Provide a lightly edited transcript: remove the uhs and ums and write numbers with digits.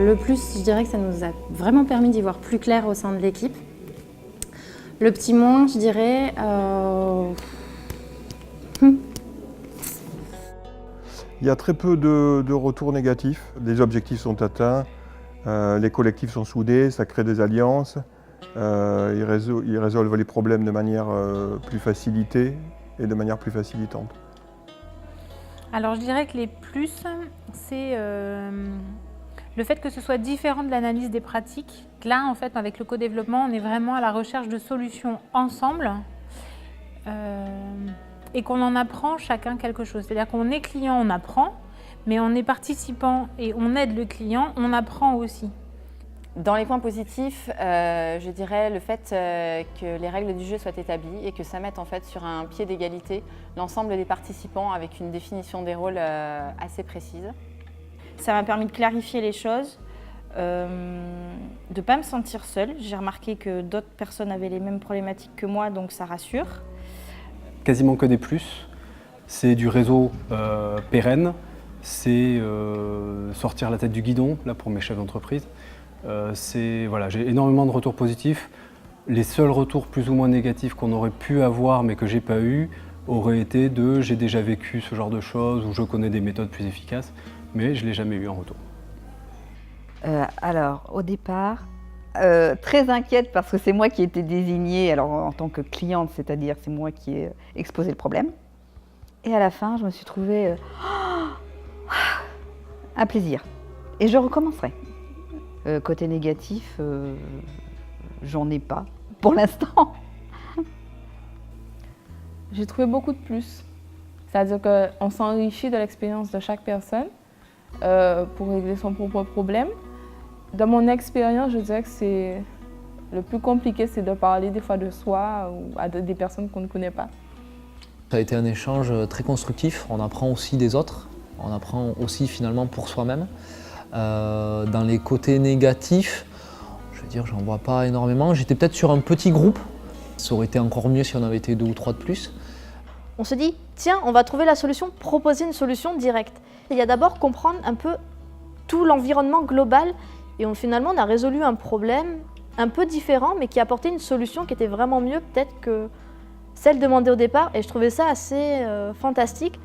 Le plus, je dirais que ça nous a vraiment permis d'y voir plus clair au sein de l'équipe. Le petit moins, je dirais... Il y a très peu de retours négatifs. Les objectifs sont atteints, les collectifs sont soudés, ça crée des alliances. Ils résolvent les problèmes de manière plus facilitée et de manière plus facilitante. Alors je dirais que les plus, c'est le fait que ce soit différent de l'analyse des pratiques. Là, en fait, avec le co-développement, on est vraiment à la recherche de solutions ensemble et qu'on en apprend chacun quelque chose. C'est-à-dire qu'on est client, on apprend, mais on est participant et on aide le client, on apprend aussi. Dans les points positifs, je dirais le fait que les règles du jeu soient établies et que ça mette en fait sur un pied d'égalité l'ensemble des participants avec une définition des rôles assez précise. Ça m'a permis de clarifier les choses, de ne pas me sentir seule. J'ai remarqué que d'autres personnes avaient les mêmes problématiques que moi, donc ça rassure. Quasiment que des plus. C'est du réseau pérenne, c'est sortir la tête du guidon là, pour mes chefs d'entreprise. Voilà, j'ai énormément de retours positifs. Les seuls retours plus ou moins négatifs qu'on aurait pu avoir mais que j'ai pas eu auraient été de j'ai déjà vécu ce genre de choses ou je connais des méthodes plus efficaces, mais je l'ai jamais eu en retour. Alors au départ, très inquiète parce que c'est moi qui ai été désignée alors, en tant que cliente, c'est-à-dire c'est moi qui ai exposé le problème. Et à la fin, je me suis trouvée un plaisir. Et je recommencerai. Côté négatif, j'en ai pas pour l'instant. J'ai trouvé beaucoup de plus. C'est-à-dire qu'on s'enrichit de l'expérience de chaque personne pour régler son propre problème. Dans mon expérience, je dirais que c'est le plus compliqué, c'est de parler des fois de soi ou à des personnes qu'on ne connaît pas. Ça a été un échange très constructif. On apprend aussi des autres. On apprend aussi finalement pour soi-même. Dans les côtés négatifs, je veux dire, j'en vois pas énormément. J'étais peut-être sur un petit groupe. Ça aurait été encore mieux si on avait été 2 ou 3 de plus. On se dit, tiens, on va trouver la solution, proposer une solution directe. Il y a d'abord comprendre un peu tout l'environnement global et finalement on a résolu un problème un peu différent mais qui apportait une solution qui était vraiment mieux peut-être que celle demandée au départ et je trouvais ça assez fantastique.